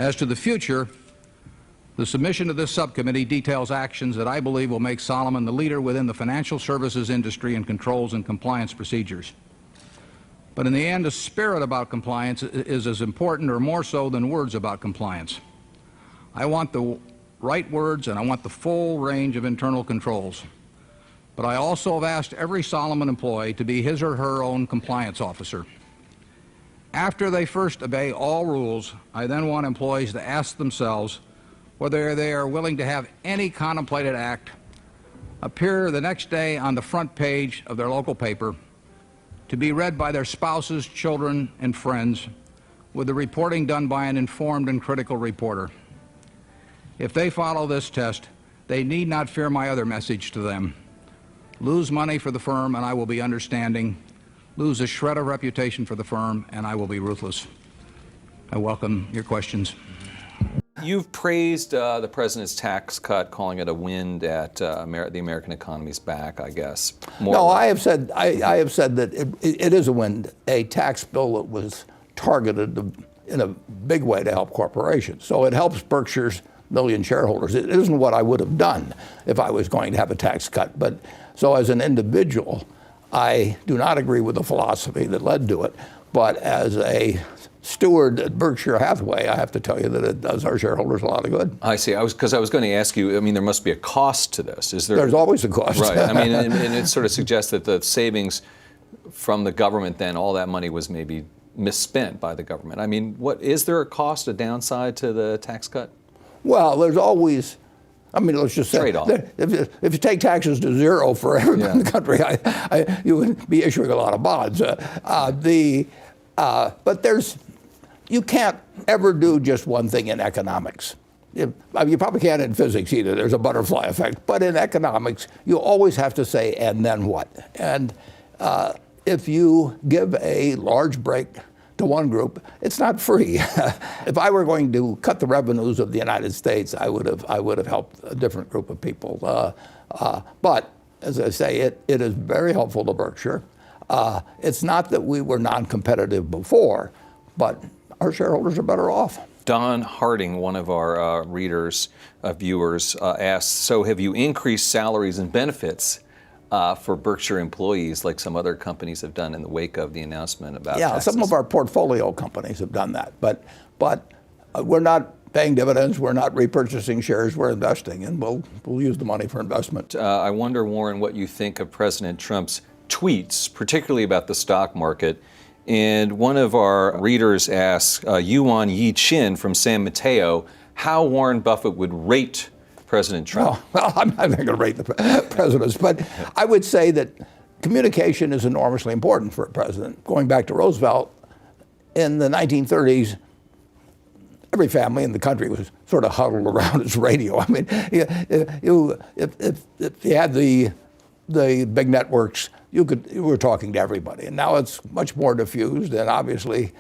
As to the future, the submission to this subcommittee details actions that I believe will make Solomon the leader within the financial services industry in controls and compliance procedures. But in the end, the spirit about compliance is as important or more so than words about compliance. I want the right words and I want the full range of internal controls. But I also have asked every Solomon employee to be his or her own compliance officer. After they first obey all rules, I then want employees to ask themselves whether they are willing to have any contemplated act appear the next day on the front page of their local paper, to be read by their spouses, children, and friends, with the reporting done by an informed and critical reporter. If they follow this test, they need not fear my other message to them. Lose money for the firm, and I will be understanding. Lose a shred of reputation for the firm, and I will be ruthless. I welcome your questions. You've praised the president's tax cut, calling it a wind at the American economy's back, I guess. No, I have said that it is a wind, a tax bill that was targeted in a big way to help corporations. So it helps Berkshire's million shareholders. It isn't what I would have done if I was going to have a tax cut. But so as an individual, I do not agree with the philosophy that led to it. But as a steward at Berkshire Hathaway, I have to tell you that it does our shareholders a lot of good. I see. Because I was going to ask you, I mean, there must be a cost to this. Is there? There's always a cost. Right. I mean, and it sort of suggests that the savings from the government, then all that money was maybe misspent by the government. I mean, is there a cost, a downside to the tax cut? Well, there's always, I mean, let's just say, trade-off. If you take taxes to zero for everybody in the country, you would be issuing a lot of bonds. But you can't ever do just one thing in economics. You probably can't in physics either. There's a butterfly effect. But in economics, you always have to say, and then what? And if you give a large break to one group, it's not free. If I were going to cut the revenues of the United States, I would have helped a different group of people. But as I say, it is very helpful to Berkshire. It's not that we were non-competitive before, but our shareholders are better off. Don Harding, one of our viewers, asked, so have you increased salaries and benefits for Berkshire employees like some other companies have done in the wake of the announcement about taxes? Some of our portfolio companies have done that, but we're not paying dividends, we're not repurchasing shares, we're investing, and we'll use the money for investment. I wonder, Warren, what you think of President Trump's tweets, particularly about the stock market. And one of our readers asks, Yuan Yi Chin from San Mateo, how Warren Buffett would rate President Trump. Well, I'm not going to rate the presidents, but I would say that communication is enormously important for a president. Going back to Roosevelt, in the 1930s, every family in the country was sort of huddled around his radio. I mean, if you had the big networks, you were talking to everybody. And now it's much more diffused, and obviously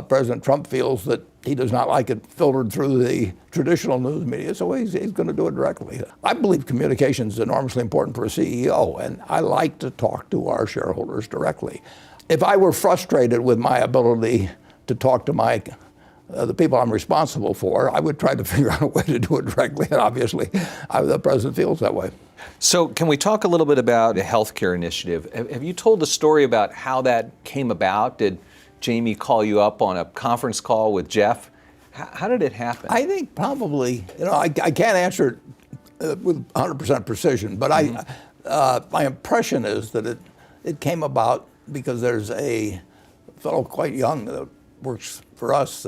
President Trump feels that he does not like it filtered through the traditional news media, so he's going to do it directly. I believe communication is enormously important for a CEO, and I like to talk to our shareholders directly. If I were frustrated with my ability to talk to the people I'm responsible for, I would try to figure out a way to do it directly, and obviously the president feels that way. So can we talk a little bit about the healthcare initiative? Have you told a story about how that came about? Did Jamie call you up on a conference call with Jeff? How did it happen? I think probably, I can't answer it with 100% precision, but my impression is that it came about because there's a fellow quite young that works for us,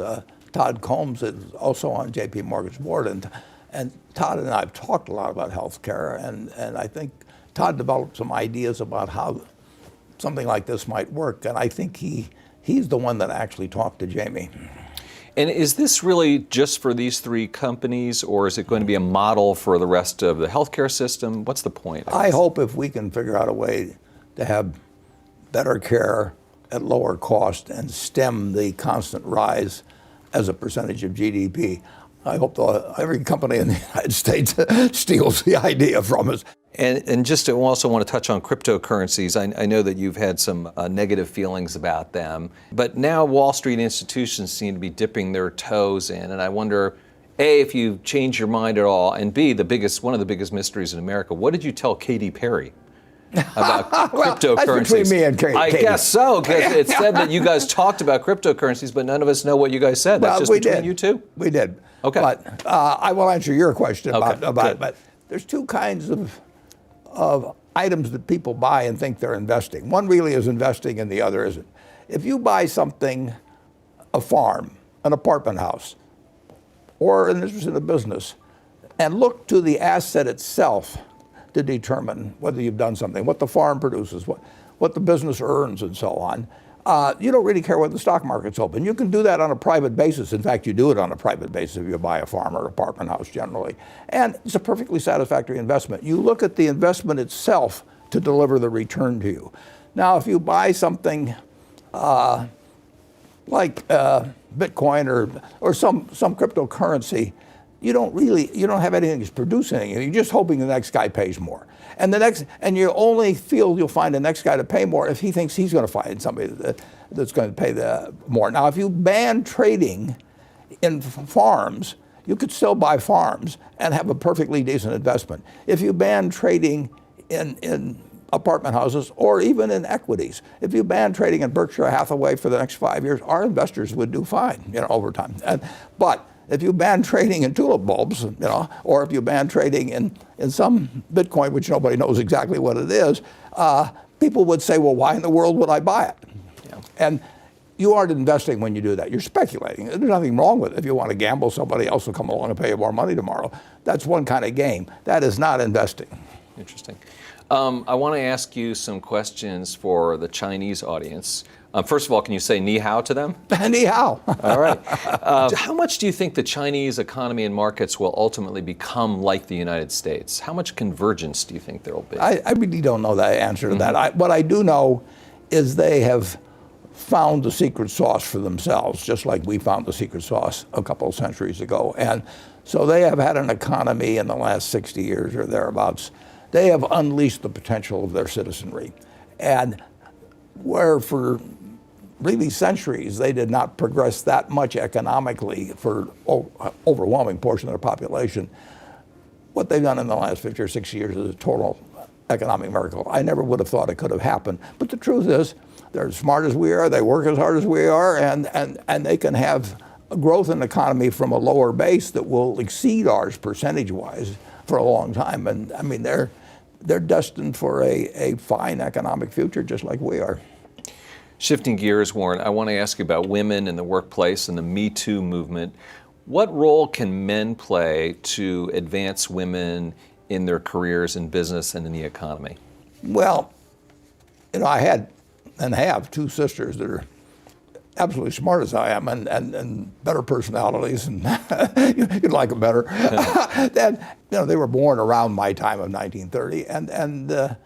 Todd Combs, is also on J.P. Morgan's board, and Todd and I have talked a lot about health care, and I think Todd developed some ideas about how something like this might work, and I think he's the one that actually talked to Jamie. And is this really just for these three companies, or is it going to be a model for the rest of the healthcare system? What's the point? I hope if we can figure out a way to have better care at lower cost and stem the constant rise as a percentage of GDP, I hope every company in the United States steals the idea from us. And just to also want to touch on cryptocurrencies, I know that you've had some negative feelings about them, but now Wall Street institutions seem to be dipping their toes in, and I wonder, A, if you've changed your mind at all, and B, one of the biggest mysteries in America, what did you tell Katy Perry about well, cryptocurrencies? That's between me and Katy. I guess so, because it said that you guys talked about cryptocurrencies, but none of us know what you guys said. That's just between you two? We did. Okay. But I will answer your question about good. it. But there's two kinds of items that people buy and think they're investing. One really is investing and the other isn't. If you buy something, a farm, an apartment house, or an interest in a business, and look to the asset itself to determine whether you've done something, what the farm produces, what the business earns, and so on, you don't really care whether the stock market's open. You can do that on a private basis. In fact, you do it on a private basis if you buy a farm or apartment house generally. And it's a perfectly satisfactory investment. You look at the investment itself to deliver the return to you. Now, if you buy something like Bitcoin or some cryptocurrency, you don't have anything that's producing anything. You're just hoping the next guy pays more. And you only feel you'll find the next guy to pay more if he thinks he's going to find somebody that's going to pay more. Now, if you ban trading in farms, you could still buy farms and have a perfectly decent investment. If you ban trading in apartment houses or even in equities, if you ban trading in Berkshire Hathaway for the next 5 years, our investors would do fine, over time. But if you ban trading in tulip bulbs, or if you ban trading in some Bitcoin, which nobody knows exactly what it is, people would say, well, why in the world would I buy it? Yeah. And you aren't investing when you do that. You're speculating. There's nothing wrong with it. If you want to gamble, somebody else will come along and pay you more money tomorrow. That's one kind of game. That is not investing. Interesting. I want to ask you some questions for the Chinese audience. First of all, can you say ni hao to them? Ni hao. All right. How much do you think the Chinese economy and markets will ultimately become like the United States? How much convergence do you think there will be? I really don't know the answer to that. What I do know is they have found the secret sauce for themselves, just like we found the secret sauce a couple of centuries ago. And so they have had an economy in the last 60 years or thereabouts. They have unleashed the potential of their citizenry. And where for really centuries they did not progress that much economically for overwhelming portion of their population, what they've done in the last 50 or 60 years is a total economic miracle. I never would have thought it could have happened. But the truth is, they're as smart as we are, they work as hard as we are, and they can have a growth in the economy from a lower base that will exceed ours percentage-wise for a long time. And I mean, they're destined for a fine economic future just like we are. Shifting gears, Warren, I want to ask you about women in the workplace and the Me Too movement. What role can men play to advance women in their careers in business and in the economy? Well, I had and have two sisters that are absolutely smart as I am and better personalities, and you'd like them better. They were born around my time of 1930, and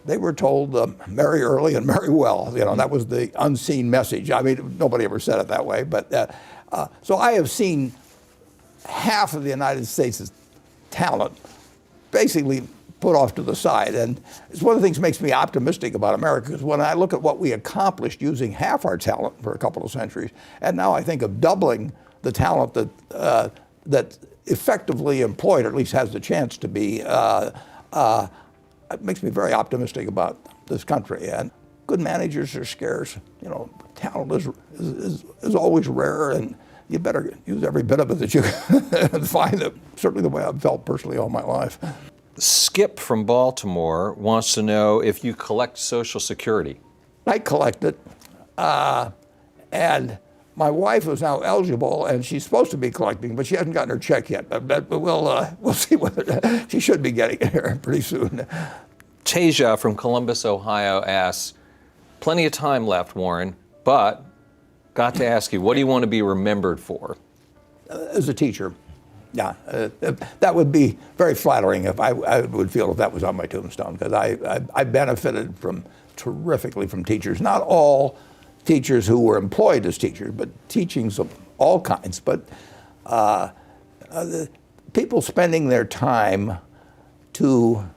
they were told marry early and marry well. That was the unseen message. I mean, nobody ever said it that way, but so I have seen half of the United States' talent basically put off to the side. And it's one of the things that makes me optimistic about America, because when I look at what we accomplished using half our talent for a couple of centuries, and now I think of doubling the talent that effectively employed, or at least has the chance to be, it makes me very optimistic about this country. And good managers are scarce. Talent is always rare, and you better use every bit of it that you can find. It. Certainly the way I've felt personally all my life. Skip from Baltimore wants to know if you collect Social Security. I collect it, and my wife is now eligible, and she's supposed to be collecting, but she hasn't gotten her check yet. But we'll see whether she should be getting it here pretty soon. Tasia from Columbus, Ohio asks, plenty of time left, Warren, but got to ask you, what do you want to be remembered for? As a teacher. Yeah, that would be very flattering if I would feel if that was on my tombstone, because I benefited terrifically from teachers. Not all teachers who were employed as teachers, but teachings of all kinds. But the people spending their time to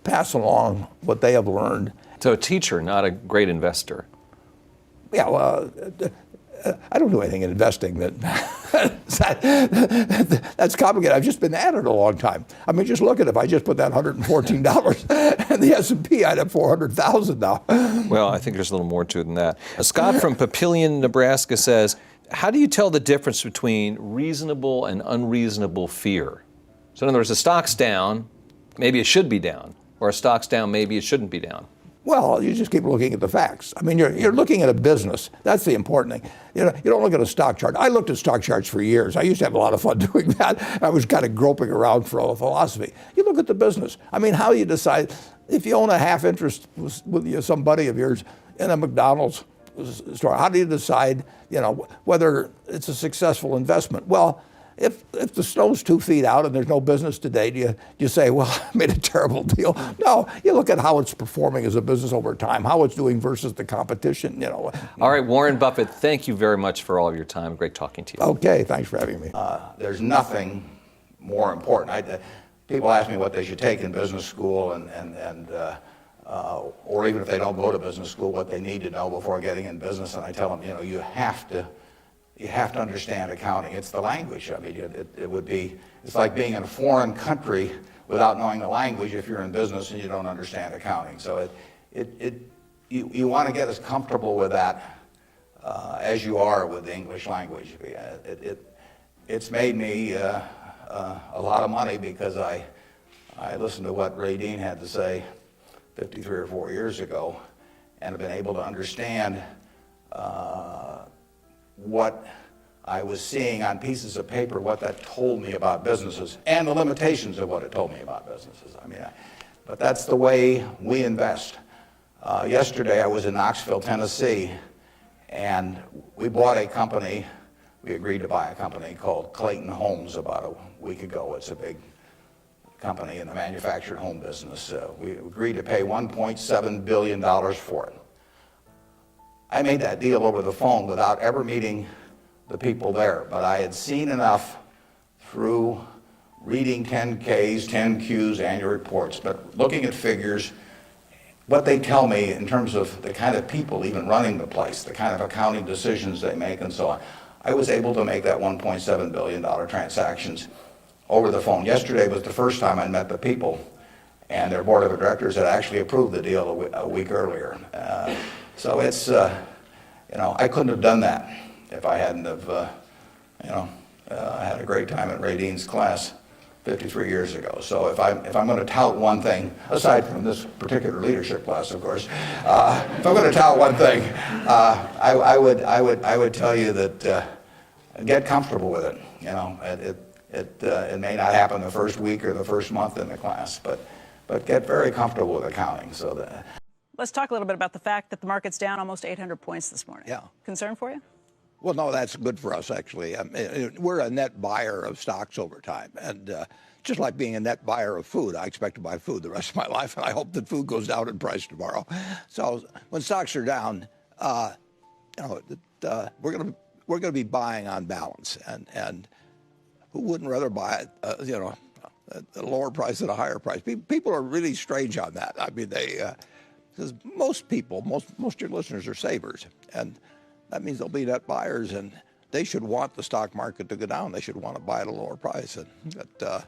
pass along what they have learned. So a teacher, not a great investor. Yeah, well, I don't do anything in investing that's complicated. I've just been at it a long time. I mean, just look at it. If I just put that $114 and the S&P, I'd have $400,000 now. Well, I think there's a little more to it than that. Scott from Papillion, Nebraska says, how do you tell the difference between reasonable and unreasonable fear? So in other words, the stock's down, maybe it should be down, or a stock's down, maybe it shouldn't be down. Well, you just keep looking at the facts. I mean, you're looking at a business. That's the important thing. You don't look at a stock chart. I looked at stock charts for years. I used to have a lot of fun doing that. I was kind of groping around for a philosophy. You look at the business. I mean, how you decide if you own a half interest with some buddy of yours in a McDonald's store. How do you decide, whether it's a successful investment? Well, if the snow's 2 feet out and there's no business today, do you say, well, I made a terrible deal? No, you look at how it's performing as a business over time, how it's doing versus the competition, All right, Warren Buffett, thank you very much for all of your time. Great talking to you. Okay, thanks for having me. There's nothing more important. People ask me what they should take in business school or even if they don't go to business school, what they need to know before getting in business. And I tell them, you have to understand accounting. It's the language. I mean, it's like being in a foreign country without knowing the language if you're in business and you don't understand accounting. So you want to get as comfortable with that as you are with the English language. It's made me a lot of money because I listened to what Ray Dean had to say 53 or 4 years ago and have been able to understand what I was seeing on pieces of paper, what that told me about businesses, and the limitations of what it told me about businesses. But that's the way we invest. Yesterday I was in Knoxville, Tennessee, and we bought a company. We agreed to buy a company called Clayton Homes about a week ago. It's a big company in the manufactured home business. We agreed to pay $1.7 billion for it. I made that deal over the phone without ever meeting the people there, but I had seen enough through reading 10Ks, 10Qs, annual reports, but looking at figures, what they tell me in terms of the kind of people even running the place, the kind of accounting decisions they make and so on. I was able to make that $1.7 billion transactions over the phone. Yesterday was the first time I met the people, and their board of directors had actually approved the deal a week earlier. So it's, I couldn't have done that if I hadn't have, had a great time at Ray Dean's class 53 years ago. So if I'm going to tout one thing, aside from this particular leadership class, of course, if I'm going to tout one thing, I would tell you that get comfortable with it. It may not happen the first week or the first month in the class, but get very comfortable with accounting. Let's talk a little bit about the fact that the market's down almost 800 points this morning. Yeah. Concern for you? Well, no, that's good for us, actually. We're a net buyer of stocks over time. And just like being a net buyer of food, I expect to buy food the rest of my life, and I hope that food goes down in price tomorrow. So when stocks are down, we're going to be buying on balance. And who wouldn't rather buy it, at a lower price than a higher price? People are really strange on that. I mean, because most people, most of your listeners are savers, and that means they'll be net buyers, and they should want the stock market to go down. They should want to buy at a lower price, but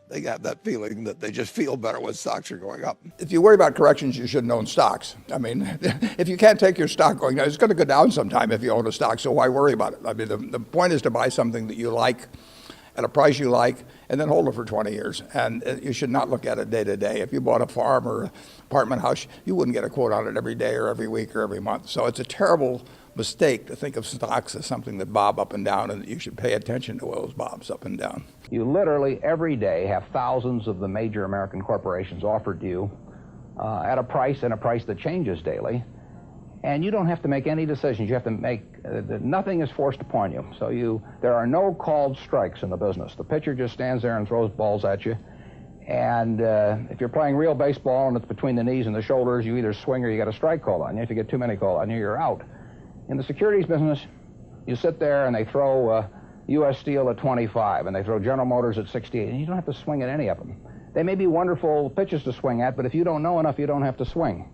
they have that feeling that they just feel better when stocks are going up. If you worry about corrections, you shouldn't own stocks. I mean, if you can't take your stock going down, it's going to go down sometime if you own a stock, so why worry about it? I mean, the point is to buy something that you like at a price you like, and then hold it for 20 years. And you should not look at it day to day. If you bought a farm or apartment house, you wouldn't get a quote on it every day or every week or every month. So it's a terrible mistake to think of stocks as something that bob up and down, and that you should pay attention to those bobs up and down. You literally every day have thousands of the major American corporations offered to you at a price that changes daily. And you don't have to make any decisions. You have to make, nothing is forced upon you. So there are no called strikes in the business. The pitcher just stands there and throws balls at you. And if you're playing real baseball and it's between the knees and the shoulders, you either swing or you get a strike called on you. If you get too many called on you, you're out. In the securities business, you sit there and they throw U.S. Steel at 25 and they throw General Motors at 68, and you don't have to swing at any of them. They may be wonderful pitches to swing at, but if you don't know enough, you don't have to swing.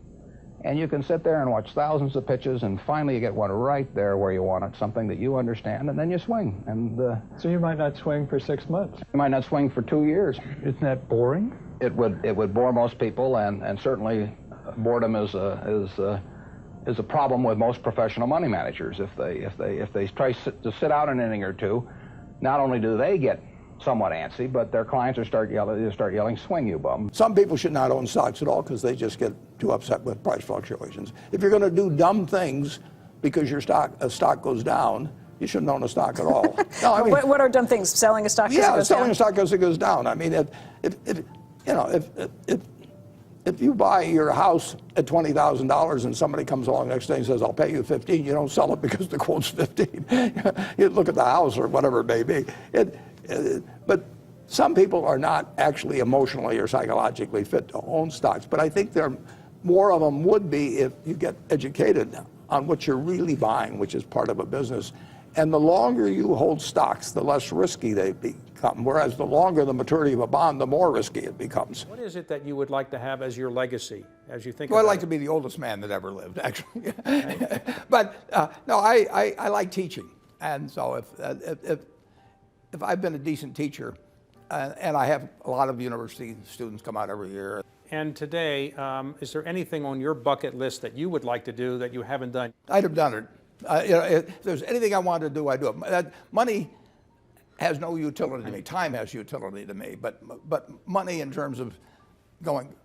And you can sit there and watch thousands of pitches, and finally you get one right there where you want it, something that you understand, and then you swing. And so you might not swing for 6 months. You might not swing for 2 years. Isn't that boring? It would bore most people, and certainly boredom is a problem with most professional money managers. If they try to sit out an inning or two, not only do they get somewhat antsy, but their clients start yelling, "Swing, you bum." Some people should not own stocks at all because they just get too upset with price fluctuations. If you're going to do dumb things because your stock goes down, you shouldn't own a stock at all. No, I mean, what are dumb things? Selling a stock because it goes down? selling a stock because it goes down. I mean, if you buy your house at $20,000 and somebody comes along the next day and says, "I'll pay you 15," you don't sell it because the quote's 15. You look at the house or whatever it may be. But some people are not actually emotionally or psychologically fit to own stocks. But I think more of them would be if you get educated on what you're really buying, which is part of a business. And the longer you hold stocks, the less risky they become. Whereas the longer the maturity of a bond, the more risky it becomes. What is it that you would like to have as your legacy, as you think Well, about I'd like it? to be the oldest man that ever lived, actually. But no, I like teaching. And so if I've been a decent teacher, and I have a lot of university students come out every year. And today, is there anything on your bucket list that you would like to do that you haven't done? I'd have done it. If there's anything I wanted to do, I'd do it. Money has no utility to me. Time has utility to me. But money in terms of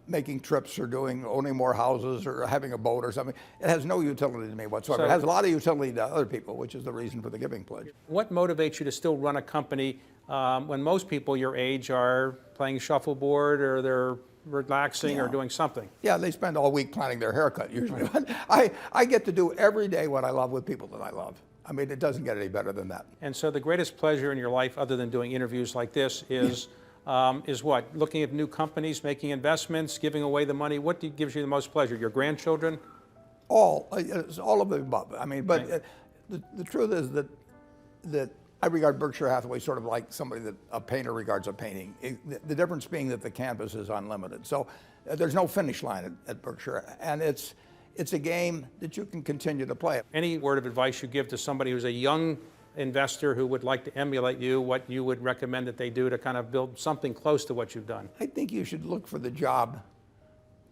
making trips or owning more houses or having a boat or something, it has no utility to me whatsoever. So, it has a lot of utility to other people, which is the reason for the Giving Pledge. What motivates you to still run a company when most people your age are playing shuffleboard or they're relaxing or doing something? Yeah, they spend all week planning their haircut usually. But I get to do every day what I love with people that I love. I mean, it doesn't get any better than that. And so the greatest pleasure in your life, other than doing interviews like this, is what? Looking at new companies, making investments, giving away the money. What gives you the most pleasure? Your grandchildren? It's all of the above. I mean, but the truth is that I regard Berkshire Hathaway sort of like somebody that a painter regards a painting. The difference being that the canvas is unlimited. So there's no finish line at Berkshire, and it's a game that you can continue to play. Any word of advice you give to somebody who's a young investor who would like to emulate you, what you would recommend that they do to kind of build something close to what you've done? I think you should look for the job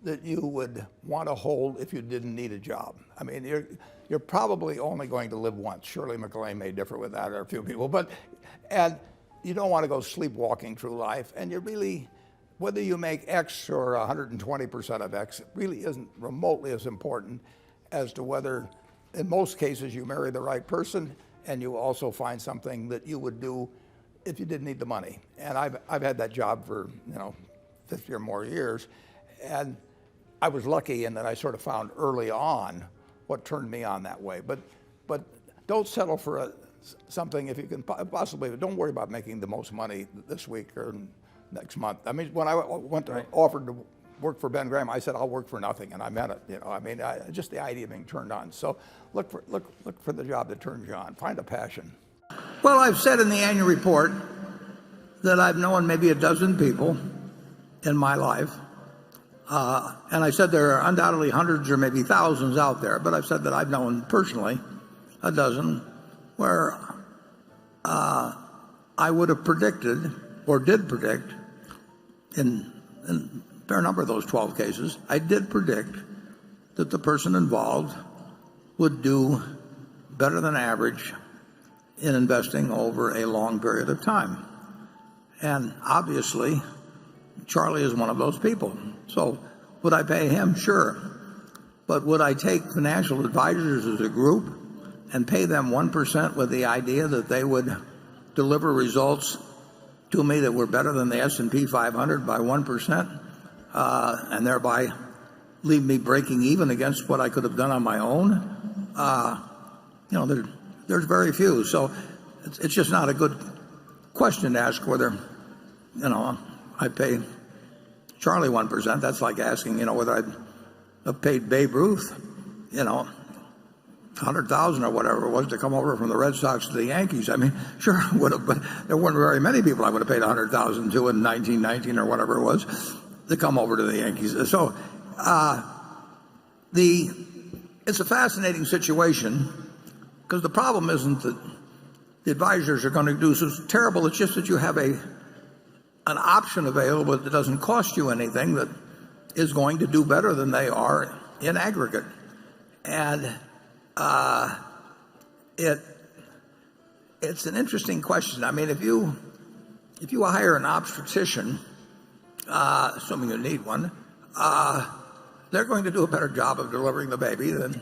that you would want to hold if you didn't need a job. I mean, you're probably only going to live once. Shirley MacLaine may differ with that, or a few people, and you don't want to go sleepwalking through life. And you really, whether you make X or 120% of X, it really isn't remotely as important as to whether, in most cases, you marry the right person and you also find something that you would do if you didn't need the money. And I've had that job for 50 or more years, and I was lucky in that I sort of found early on what turned me on that way. But don't settle for something if you can possibly. Don't worry about making the most money this week or next month. I mean, when I went to offered to work for Ben Graham, I said I'll work for nothing, and I meant it. I mean, just the idea of being turned on. So look for the job that turns you on. Find a passion. Well, I've said in the annual report that I've known maybe a dozen people in my life. And I said there are undoubtedly hundreds or maybe thousands out there, but I've said that I've known personally a dozen where I would have predicted or did predict in a fair number of those 12 cases, I did predict that the person involved would do better than average in investing over a long period of time. And obviously, Charlie is one of those people. So would I pay him? Sure. But would I take financial advisors as a group and pay them 1% with the idea that they would deliver results to me that were better than the S&P 500 by 1%, and thereby leave me breaking even against what I could have done on my own? There's very few. So it's just not a good question to ask whether, I pay Charlie 1%. That's like asking, whether I'd have paid Babe Ruth, 100,000 or whatever it was to come over from the Red Sox to the Yankees. I mean, sure, I would have, but there weren't very many people I would have paid 100,000 to in 1919 or whatever it was to come over to the Yankees. So it's a fascinating situation, because the problem isn't that the advisors are going to do so terrible. It's just that you have an option available that doesn't cost you anything, that is going to do better than they are in aggregate. And it's an interesting question. I mean, if you hire an obstetrician, assuming you need one, they're going to do a better job of delivering the baby than,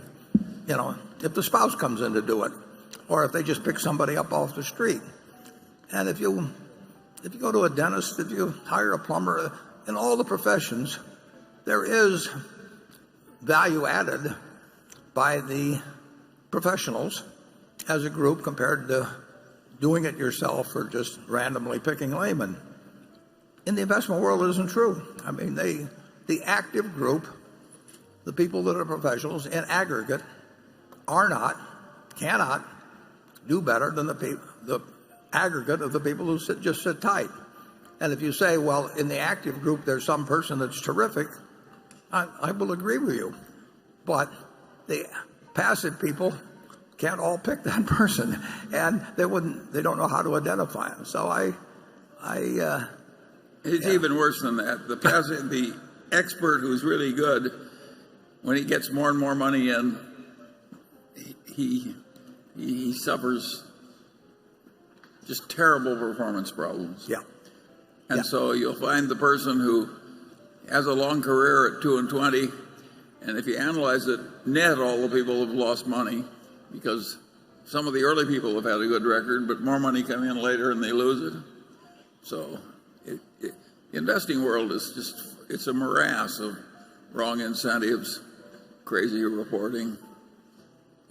if the spouse comes in to do it, or if they just pick somebody up off the street. And if you go to a dentist, if you hire a plumber, in all the professions, there is value added by the professionals as a group compared to doing it yourself or just randomly picking laymen. In the investment world, it isn't true. I mean, the active group, the people that are professionals in aggregate, cannot do better than the aggregate of the people who just sit tight. And if you say, well, in the active group there's some person that's terrific, I will agree with you. But the passive people can't all pick that person, and they don't know how to identify him. So it's even worse than that. The expert who's really good, when he gets more and more money in, he suffers just terrible performance problems. Yeah. And so you'll find the person who has a long career at 2 and 20, and if you analyze it, net all the people have lost money, because some of the early people have had a good record, but more money come in later and they lose it. So the investing world is it's a morass of wrong incentives, crazy reporting,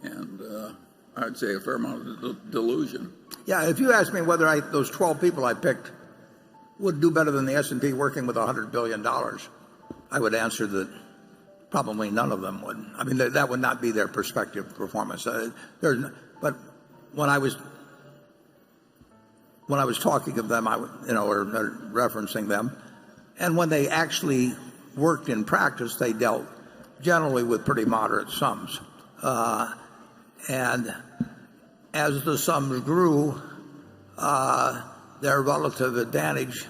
and I'd say a fair amount of delusion. Yeah, if you ask me whether those 12 people I picked would do better than the S&P working with $100 billion, I would answer that probably none of them would. I mean, that would not be their prospective performance. But when I was talking of them, or referencing them, and when they actually worked in practice, they dealt generally with pretty moderate sums. And as the sums grew, their relative advantage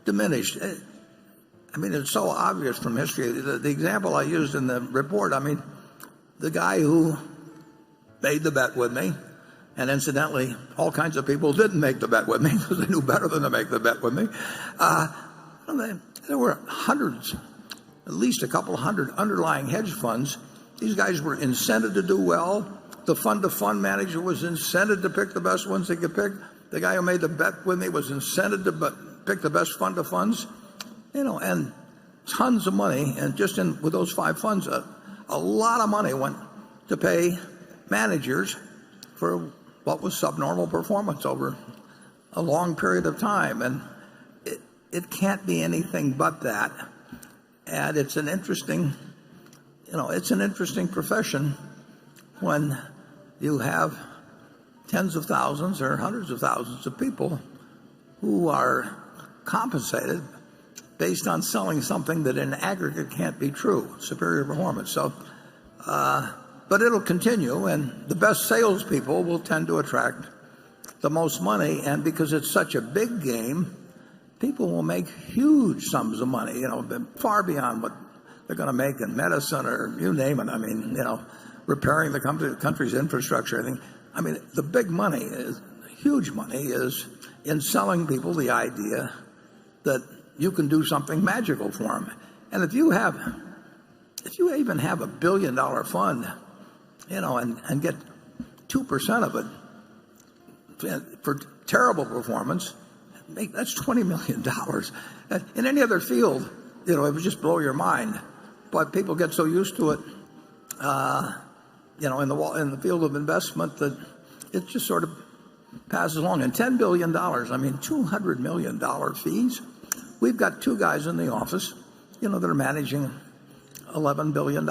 diminished. I mean, it's so obvious from history. The example I used in the report, I mean, the guy who made the bet with me, and incidentally, all kinds of people didn't make the bet with me because they knew better than to make the bet with me. There were hundreds, at least a couple hundred underlying hedge funds. These guys were incented to do well. The fund-to-fund manager was incented to pick the best ones they could pick. The guy who made the bet with me was incented to pick the best fund-to-funds, and tons of money. And just with those 5 funds, a lot of money went to pay managers for what was subnormal performance over a long period of time. And it can't be anything but that. And it's an interesting profession when you have tens of thousands or hundreds of thousands of people who are compensated based on selling something that in aggregate can't be true, superior performance. So, but it'll continue, and the best salespeople will tend to attract the most money, and because it's such a big game, people will make huge sums of money, far beyond what they're going to make in medicine or you name it. I mean, repairing the country's infrastructure. I mean, the big money, huge money, is in selling people the idea that you can do something magical for them. And if you even have $1 billion fund, and get 2% of it for terrible performance, that's $20 million. In any other field, it would just blow your mind. But people get so used to it, in the field of investment, that it just sort of passes along. And $10 billion, I mean, $200 million fees. We've got 2 guys in the office, that are managing $11 billion.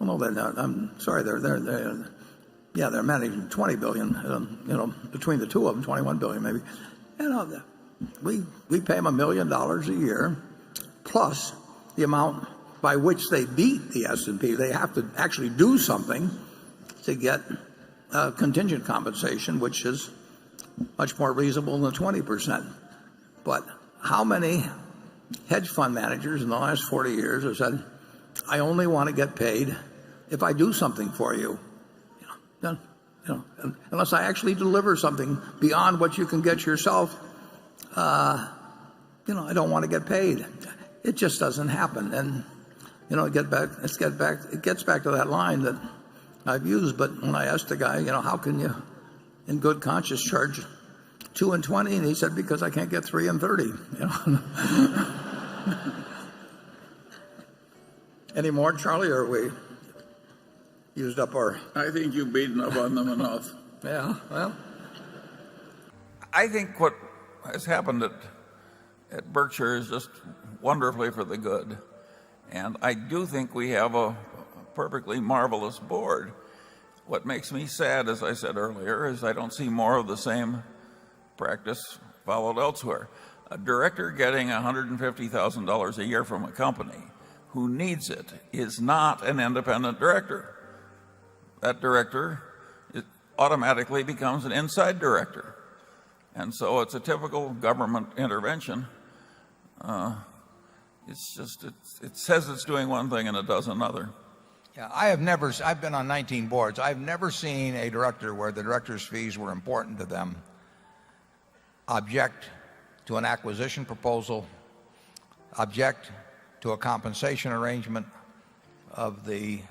well, no, they're not. I'm sorry, they're managing $20 billion. Between the two of them, $21 billion maybe. We pay them $1 million a year, plus the amount by which they beat the S&P. They have to actually do something to get contingent compensation, which is much more reasonable than 20%. But how many hedge fund managers in the last 40 years have said, I only want to get paid if I do something for you? Unless I actually deliver something beyond what you can get yourself, I don't want to get paid. It just doesn't happen. And it gets back to that line that I've used. But when I asked the guy, how can you, in good conscience, charge 2 and 20? And he said, because I can't get 3 and 30. Any more, Charlie, or are we used up our... I think you've beaten up on them enough. Yeah, well... I think what has happened at Berkshire is just wonderfully for the good. And I do think we have a perfectly marvelous board. What makes me sad, as I said earlier, is I don't see more of the same practice followed elsewhere. A director getting $150,000 a year from a company who needs it is not an independent director. That director automatically becomes an inside director. And so it's a typical government intervention. It says it's doing one thing and it does another. Yeah, I've been on 19 boards. I've never seen a director where the director's fees were important to them object to an acquisition proposal, object to a compensation arrangement of the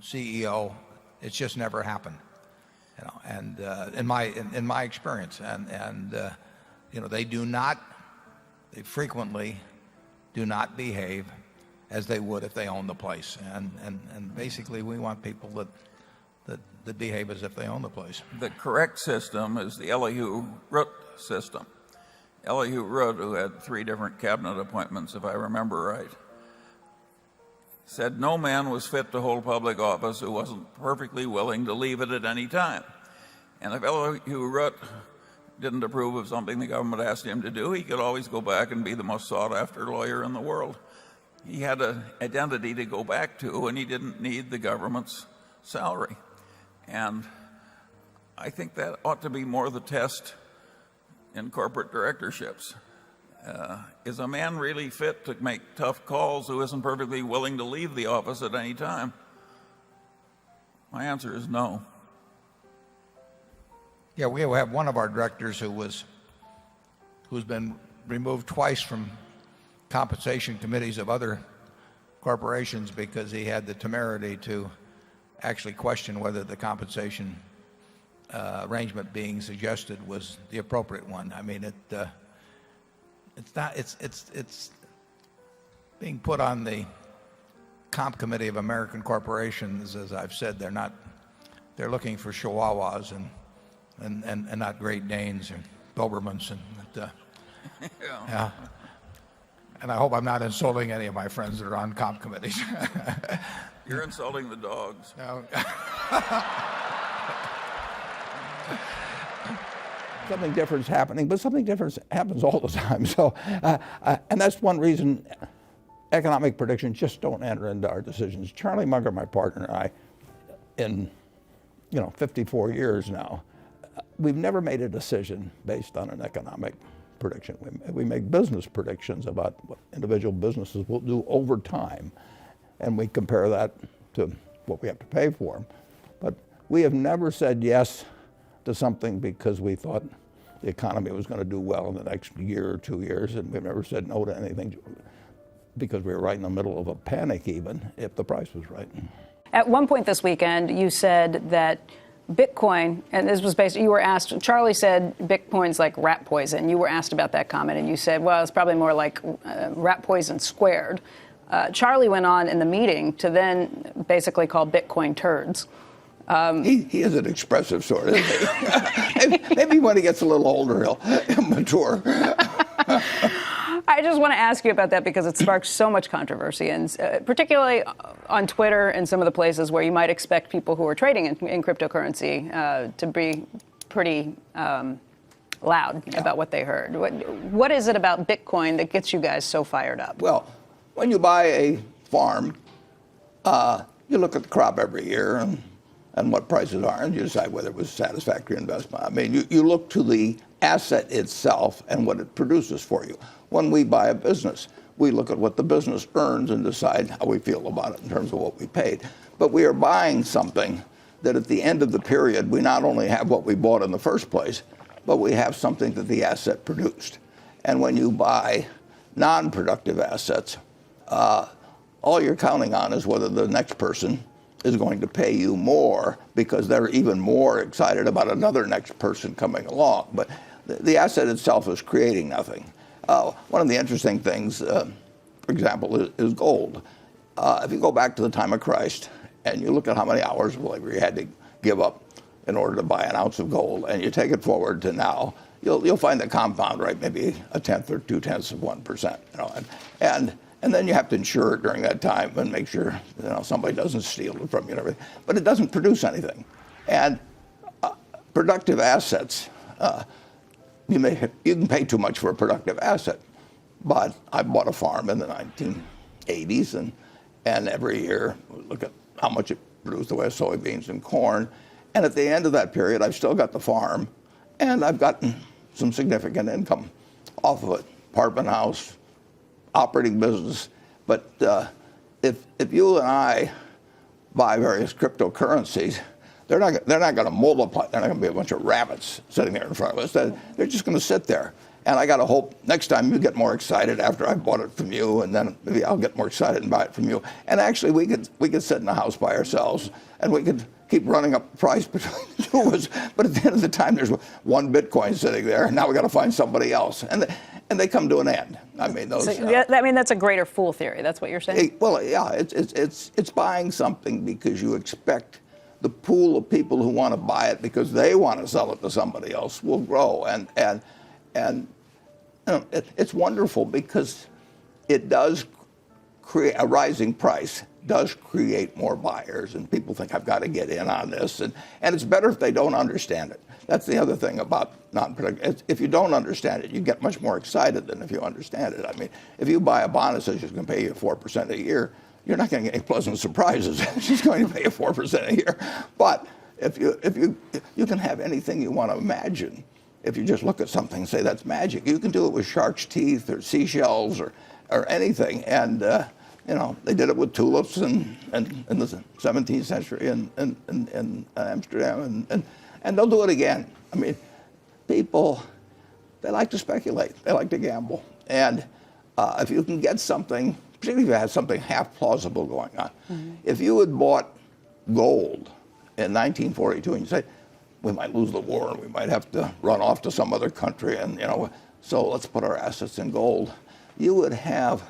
CEO. It's just never happened, and in my experience, and they frequently do not behave as they would if they own the place, and basically we want people that behave as if they own the place. The correct system is the Elihu Root system. Elihu Root, who had 3 different cabinet appointments, if I remember right, said no man was fit to hold public office who wasn't perfectly willing to leave it at any time. And if Elihu Root didn't approve of something the government asked him to do, he could always go back and be the most sought-after lawyer in the world. He had an identity to go back to, and he didn't need the government's salary. And I think that ought to be more the test in corporate directorships. Is a man really fit to make tough calls who isn't perfectly willing to leave the office at any time? My answer is no. Yeah, we have one of our directors who's been removed twice from compensation committees of other corporations because he had the temerity to actually question whether the compensation arrangement being suggested was the appropriate one. I mean, it's being put on the comp committee of American corporations. As I've said, they're looking for Chihuahuas and not Great Danes or Dobermans, yeah. And I hope I'm not insulting any of my friends that are on comp committees. You're insulting the dogs. No. Something different is happening, but something different happens all the time. So, and that's one reason economic predictions just don't enter into our decisions. Charlie Munger, my partner, and I, in 54 years now, we've never made a decision based on an economic prediction. We make business predictions about what individual businesses will do over time, and we compare that to what we have to pay for them. But we have never said yes to something because we thought the economy was going to do well in the next year or 2 years, and we've never said no to anything because we were right in the middle of a panic, even if the price was right. At one point this weekend, you said that Bitcoin, and this was based, you were asked, Charlie said Bitcoin's like rat poison. You were asked about that comment, and you said, well, it's probably more like rat poison squared. Charlie went on in the meeting to then basically call Bitcoin turds. He is an expressive sort, isn't he? Maybe when he gets a little older, he'll mature. just want to ask you about that because it sparks so much controversy, and particularly on Twitter and some of the places where you might expect people who are trading in cryptocurrency to be pretty loud about what they heard. What is it about Bitcoin that gets you guys so fired up? Well, when you buy a farm, you look at the crop every year and what prices are, and you decide whether it was a satisfactory investment. I mean, you look to the asset itself and what it produces for you. When we buy a business, we look at what the business earns and decide how we feel about it in terms of what we paid. But we are buying something that at the end of the period, we not only have what we bought in the first place, but we have something that the asset produced. And when you buy non-productive assets, all you're counting on is whether the next person is going to pay you more because they're even more excited about another next person coming along. But the asset itself is creating nothing. One of the interesting things, for example, is gold. If you go back to the time of Christ and you look at how many hours of labor you had to give up in order to buy an ounce of gold, and you take it forward to now, you'll find the compound rate maybe 1/10 or 2/10 of 1%. You know, and then you have to insure it during that time and make sure somebody doesn't steal it from you and everything. But it doesn't produce anything. And productive assets, you can pay too much for a productive asset. But I bought a farm in the 1980s, and every year we look at how much it produced the way of soybeans and corn. And at the end of that period, I've still got the farm, and I've gotten some significant income off of it. Apartment house, operating business. But if you and I buy various cryptocurrencies, they're not going to multiply. They're not going to be a bunch of rabbits sitting there in front of us. They're just going to sit there. And I got to hope next time you get more excited after I bought it from you, and then maybe I'll get more excited and buy it from you. And actually, we could sit in the house by ourselves, and we could keep running up the price between the two of us. But at the end of the time, there's one Bitcoin sitting there, and now we got to find somebody else. And they come to an end. I mean, those. That's a greater fool theory. That's what you're saying. Well, yeah, it's buying something because you expect the pool of people who want to buy it because they want to sell it to somebody else will grow, and it's wonderful because it does create a rising price. Does create more buyers, and people think I've got to get in on this, and it's better if they don't understand it. That's the other thing about non-productive. If you don't understand it, you get much more excited than if you understand it. I mean, if you buy a bond that says it's going to pay you 4% a year, you're not going to get any pleasant surprises. She's going to pay you 4% a year. But if you can have anything you want to imagine. If you just look at something and say that's magic, you can do it with shark's teeth or seashells or anything. And they did it with tulips in the 17th century in Amsterdam, and they'll do it again. I mean, people, they like to speculate. They like to gamble. And if you can get something, particularly if you have something half plausible going on. Mm-hmm. If you had bought gold in 1942 and you say, we might lose the war and we might have to run off to some other country, and so let's put our assets in gold, you would have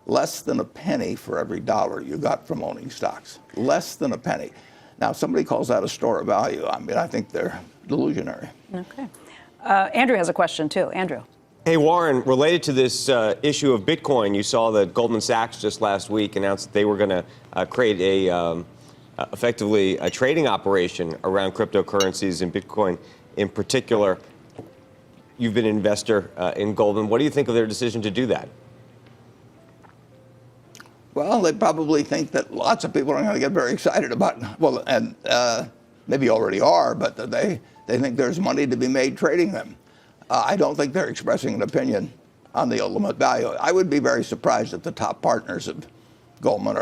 less than a penny for every dollar you got from owning stocks. Less than a penny. Now, if somebody calls that a store of value, I mean, I think they're delusionary. Okay. Andrew has a question, too. Andrew. Hey, Warren, related to this issue of Bitcoin, you saw that Goldman Sachs just last week announced that they were going to create effectively a trading operation around cryptocurrencies and Bitcoin in particular. You've been an investor in Goldman. What do you think of their decision to do that? Well, they probably think that lots of people are going to get very excited about it. Well, and maybe already are, but they think there's money to be made trading them. I don't think they're expressing an opinion on the ultimate value. I would be very surprised if the top partners of Goldman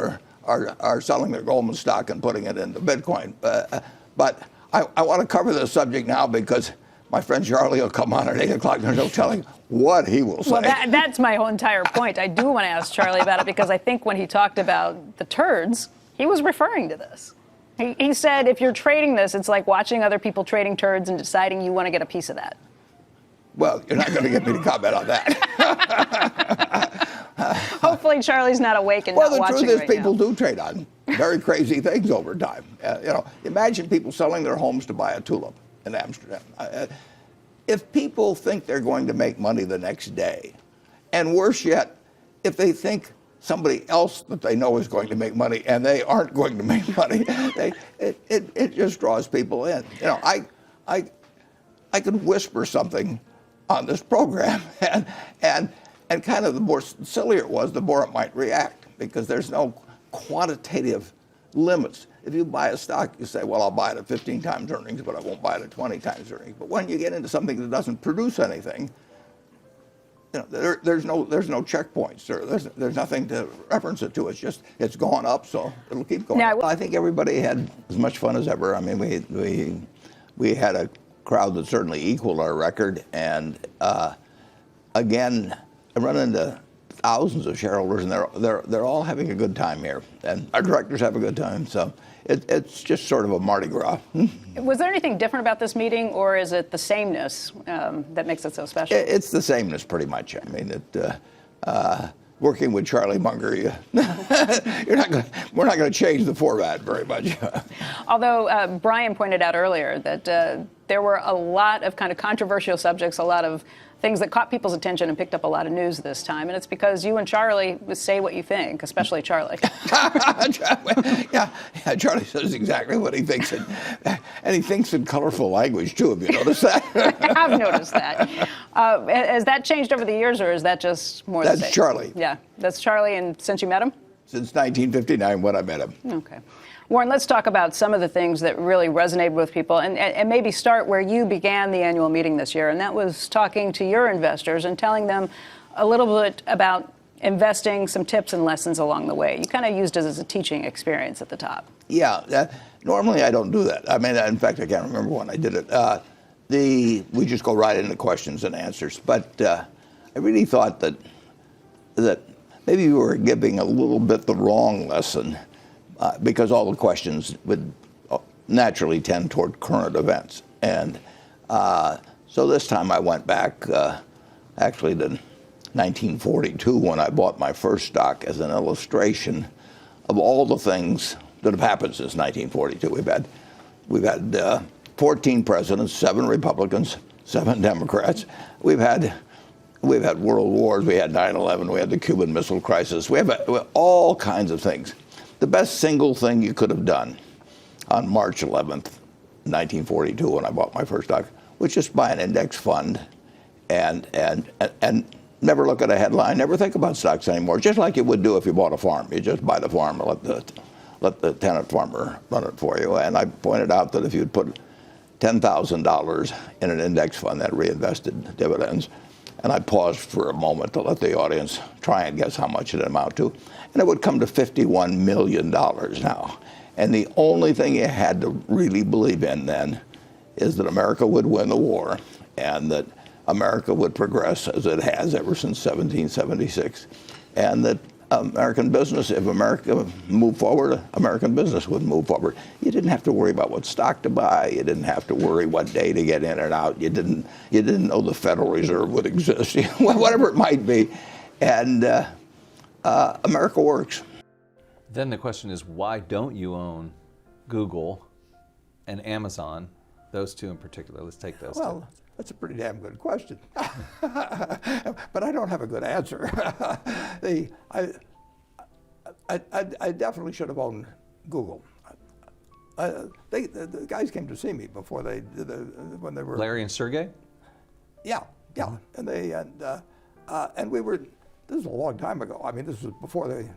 are selling their Goldman stock and putting it into Bitcoin. But I want to cover this subject now because my friend Charlie will come on at 8 o'clock and he'll tell him what he will say. Well, that's my whole entire point. I do want to ask Charlie about it because I think when he talked about the turds, he was referring to this. He said if you're trading this, it's like watching other people trading turds and deciding you want to get a piece of that. Well, you're not going to get me to comment on that. Hopefully Charlie's not awake and not watching right now. Well, the truth is people do trade on very crazy things over time. Imagine people selling their homes to buy a tulip in Amsterdam. If people think they're going to make money the next day And worse yet, if they think somebody else that they know is going to make money and they aren't going to make money, it just draws people in. You know, I could whisper something on this program, and kind of the more sillier it was, the more it might react, because there's no quantitative limits. If you buy a stock, you say, well, I'll buy it at 15 times earnings, but I won't buy it at 20 times earnings. But when you get into something that doesn't produce anything, you know, there's no checkpoints. There's nothing to reference it to. It's just, it's gone up, so it'll keep going. Now, I think everybody had as much fun as ever. I mean, we had a crowd that certainly equaled our record, and again, I run into thousands of shareholders, and they're all having a good time here, and our directors have a good time. So it's just sort of a Mardi Gras. Was there anything different about this meeting, or is it the sameness that makes it so special? It's the sameness, pretty much. I mean, working with Charlie Munger, we're not going to change the format very much. Although Brian pointed out earlier that there were a lot of kind of controversial subjects, a lot of things that caught people's attention and picked up a lot of news this time, and it's because you and Charlie say what you think, especially Charlie. yeah, Charlie says exactly what he thinks, and he thinks in colorful language too. Have you noticed that? I've noticed that. Has that changed over the years, or is that just more the same? That's Charlie. Yeah, that's Charlie, and since you met him? Since 1959, when I met him. Okay. Warren, let's talk about some of the things that really resonated with people, and maybe start where you began the annual meeting this year, and that was talking to your investors and telling them a little bit about investing, some tips and lessons along the way. You kind of used it as a teaching experience at the top. Yeah, normally I don't do that. I mean, in fact, I can't remember when I did it. We just go right into questions and answers. But I really thought that maybe we were giving a little bit the wrong lesson, because all the questions would naturally tend toward current events. And so this time I went back actually to 1942, when I bought my first stock, as an illustration of all the things that have happened since 1942. We've had 14 presidents, 7 Republicans, 7 Democrats. We've had world wars. We had 9/11. We had the Cuban Missile Crisis. We have all kinds of things. The best single thing you could have done on March 11th, 1942, when I bought my first stock, was just buy an index fund and never look at a headline, never think about stocks anymore, just like you would do if you bought a farm. You just buy the farm and let the tenant farmer run it for you. And I pointed out that if you'd put $10,000 in an index fund that reinvested dividends, and I paused for a moment to let the audience try and guess how much it amount to, and it would come to $51 million now. And the only thing you had to really believe in then is that America would win the war, and that America would progress as it has ever since 1776, and that American business, if America moved forward, American business would move forward. You didn't have to worry about what stock to buy. You didn't have to worry what day to get in and out. You didn't know the Federal Reserve would exist, whatever it might be. And America works. Then the question is, why don't you own Google and Amazon, those two in particular? Let's take those two. Well, that's a pretty damn good question. But I don't have a good answer. I definitely should have owned Google. The guys came to see me before when they were... Larry and Sergey? Yeah. And we were, this was a long time ago. I mean, this was before they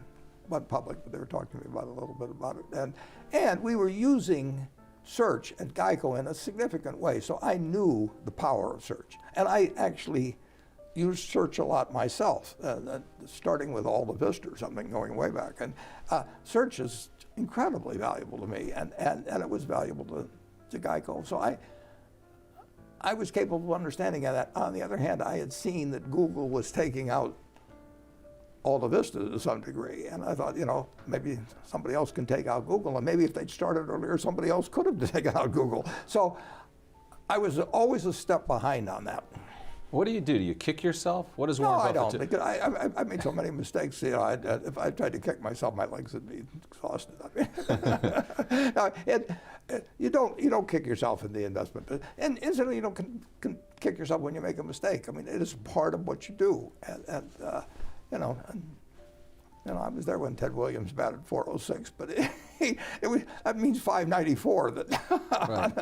went public, but they were talking to me about a little bit about it. And we were using search at GEICO in a significant way, so I knew the power of search. And I actually used search a lot myself, starting with All the Vista or something, going way back. And search is incredibly valuable to me, and it was valuable to GEICO. So I was capable of understanding that. On the other hand, I had seen that Google was taking out All the Vista to some degree, and I thought, maybe somebody else can take out Google, and maybe if they'd started earlier, somebody else could have taken out Google. So I was always a step behind on that. What do? Do you kick yourself? What does Warren Buffett do? No, I don't. I made so many mistakes. If I tried to kick myself, my legs would be exhausted. I mean, you don't kick yourself in the investment. And incidentally, kick yourself when you make a mistake. I mean, it is part of what you do. I was there when Ted Williams batted .406, but that means .594. Right.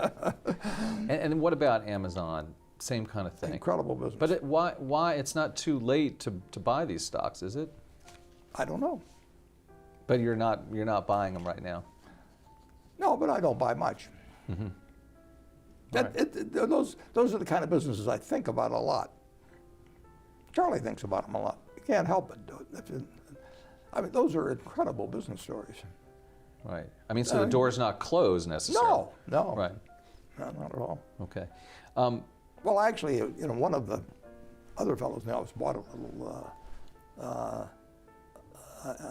and what about Amazon? Same kind of thing. Incredible business. But why it's not too late to buy these stocks, is it? I don't know. But you're not buying them right now. No, but I don't buy much. Mm-hmm. Those are the kind of businesses I think about a lot. Charlie thinks about them a lot. You can't help but do it. I mean, those are incredible business stories. Right. I mean, so the door's not closed necessarily. No. Right. No, not at all. Okay. Well, actually, one of the other fellows in the office bought a little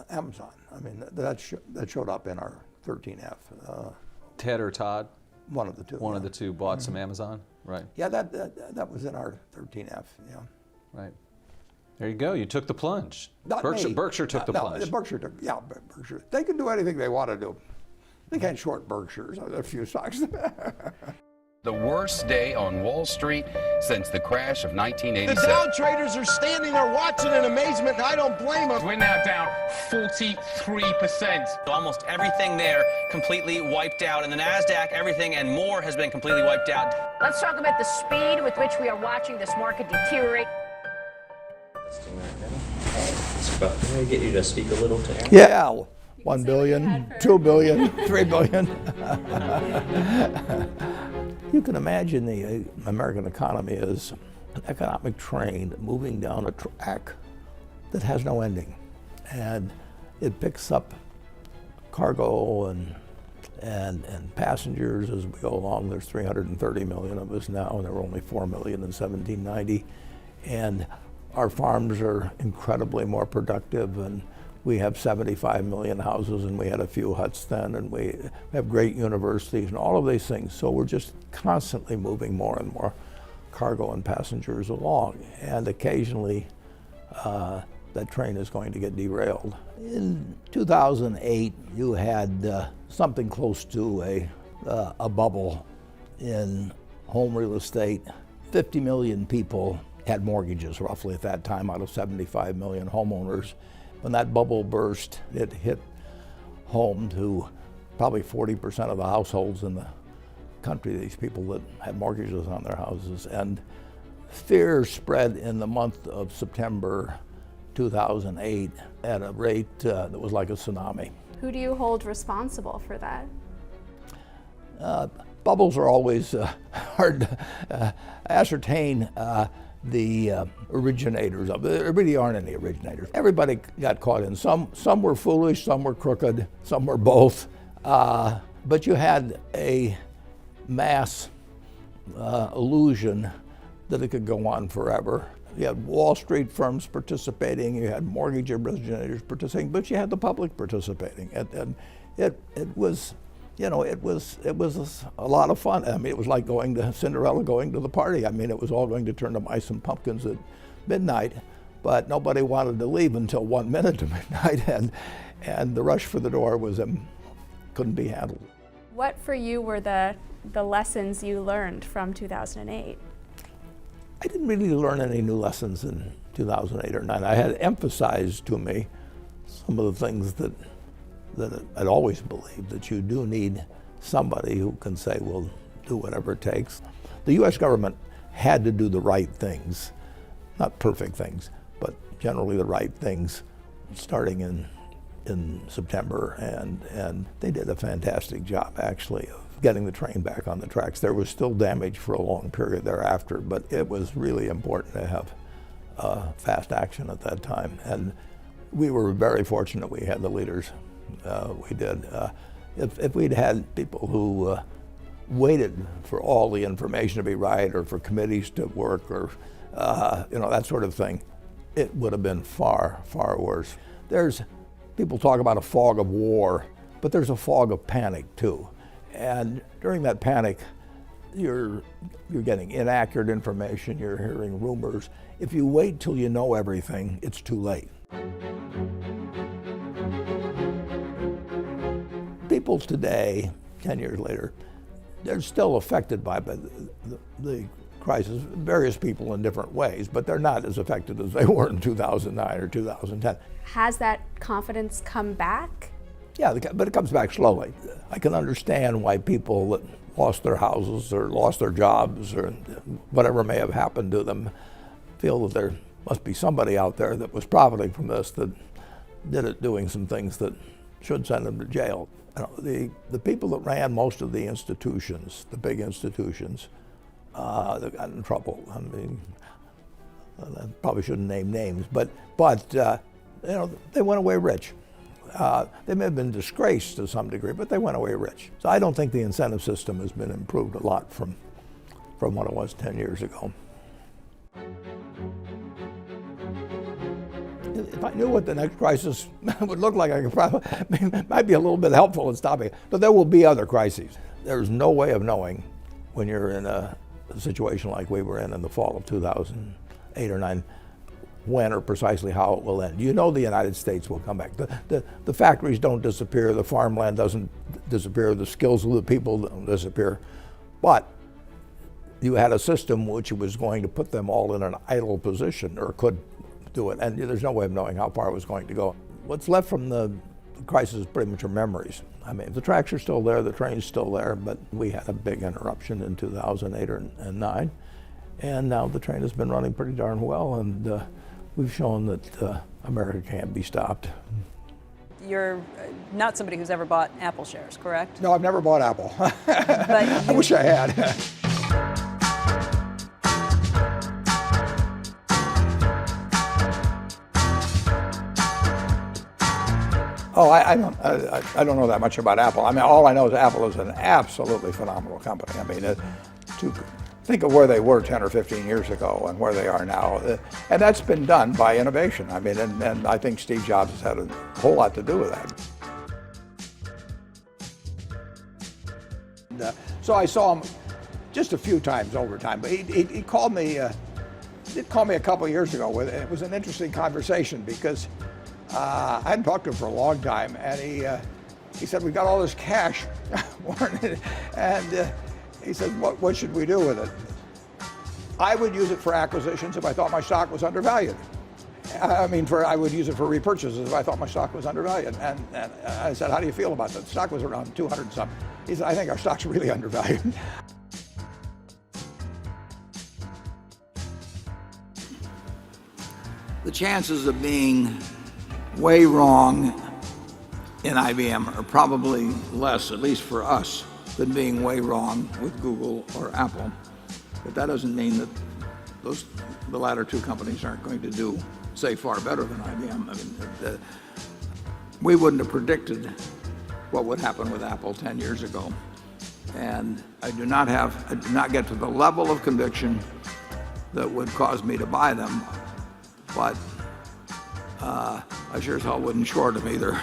Amazon. I mean, that showed up in our 13F. Ted or Todd? One of the two. One of the two bought some Amazon? Right. Yeah, that was in our 13F, yeah. Right. There you go. You took the plunge. Not Berkshire, me. Berkshire took the plunge. Berkshire. They can do anything they want to do. They can't short Berkshires. There are a few stocks. The worst day on Wall Street since the crash of 1987. The Dow traders are standing there watching in amazement, and I don't blame them. We're now down 43%. Almost everything there completely wiped out. In the NASDAQ, everything and more has been completely wiped out. Let's talk about the speed with which we are watching this market deteriorate. Can I get you to speak a little to Aaron? Yeah, 1 billion, 2 billion, 3 billion. You can imagine the American economy is an economic train moving down a track that has no ending. And it picks up cargo and passengers as we go along. There's 330 million of us now, and there were only 4 million in 1790. And our farms are incredibly more productive, and we have 75 million houses, and we had a few huts then, and we have great universities and all of these things. So we're just constantly moving more and more cargo and passengers along. And occasionally that train is going to get derailed. In 2008, you had something close to a bubble in home real estate. 50 million people had mortgages roughly at that time out of 75 million homeowners. When that bubble burst, it hit home to probably 40% of the households in the country, these people that had mortgages on their houses. And fear spread in the month of September 2008 at a rate that was like a tsunami. Who do you hold responsible for that? Bubbles are always hard to ascertain the originators of it. There really aren't any originators. Everybody got caught in. Some were foolish, some were crooked, some were both. But you had a mass illusion that it could go on forever. You had Wall Street firms participating, you had mortgage originators participating, but you had the public participating. And it was, you know, it was a lot of fun. I mean, it was like going to Cinderella, going to the party. I mean, it was all going to turn to mice and pumpkins at midnight, but nobody wanted to leave until 1 minute to midnight, and the rush for the door was couldn't be handled. What for you were the lessons you learned from 2008? I didn't really learn any new lessons in 2008 or 9. I had emphasized to me some of the things that I'd always believed, that you do need somebody who can say, we'll do whatever it takes. The U.S. government had to do the right things, not perfect things, but generally the right things, starting in September, and they did a fantastic job, actually, of getting the train back on the tracks. There was still damage for a long period thereafter, but it was really important to have fast action at that time. And we were very fortunate we had the leaders we did. If we'd had people who waited for all the information to be right, or for committees to work, or you know, that sort of thing, it would have been far, far worse. People talk about a fog of war, but there's a fog of panic too. And during that panic, you're getting inaccurate information, you're hearing rumors. If you wait till you know everything, it's too late. People today, 10 years later, they're still affected by the crisis, various people in different ways, but they're not as affected as they were in 2009 or 2010. Has that confidence come back? Yeah, but it comes back slowly. I can understand why people that lost their houses or lost their jobs or whatever may have happened to them feel that there must be somebody out there that was profiting from this that did it doing some things that should send them to jail. The people that ran most of the institutions, the big institutions, that got in trouble. I mean, I probably shouldn't name names, but they went away rich. They may have been disgraced to some degree, but they went away rich. So I don't think the incentive system has been improved a lot from what it was 10 years ago. If I knew what the next crisis would look like, I could probably might be a little bit helpful in stopping it. But there will be other crises. There's no way of knowing when you're in a situation like we were in the fall of 2008 or 9, when or precisely how it will end. You know the United States will come back. The factories don't disappear, the farmland doesn't disappear, the skills of the people don't disappear. But you had a system which was going to put them all in an idle position, or could do it, and there's no way of knowing how far it was going to go. What's left from the crisis is pretty much our memories. I mean, the tracks are still there, the train's still there, but we had a big interruption in 2008 and 9, and now the train has been running pretty darn well, and we've shown that America can't be stopped. You're not somebody who's ever bought Apple shares, correct? No, I've never bought Apple. But I wish I had. Oh, I don't know that much about Apple. I mean, all I know is Apple is an absolutely phenomenal company. I mean, think of where they were 10 or 15 years ago and where they are now. And that's been done by innovation. I mean, and I think Steve Jobs has had a whole lot to do with that. So I saw him just a few times over time, but he called me, did call me a couple of years ago. It was an interesting conversation because I hadn't talked to him for a long time, and he said, "We've got all this cash, Warren," and he said, what should we do with it? I would use it for acquisitions if I thought my stock was undervalued. I mean, I would use it for repurchases if I thought my stock was undervalued. And I said, "How do you feel about that?" The stock was around 200 and something. He said, "I think our stock's really undervalued." The chances of being way wrong in IBM are probably less, at least for us, than being way wrong with Google or Apple. But that doesn't mean that the latter two companies aren't going to do, say, far better than IBM. I mean, we wouldn't have predicted what would happen with Apple 10 years ago. And I do not get to the level of conviction that would cause me to buy them. But I sure as hell wouldn't short them either.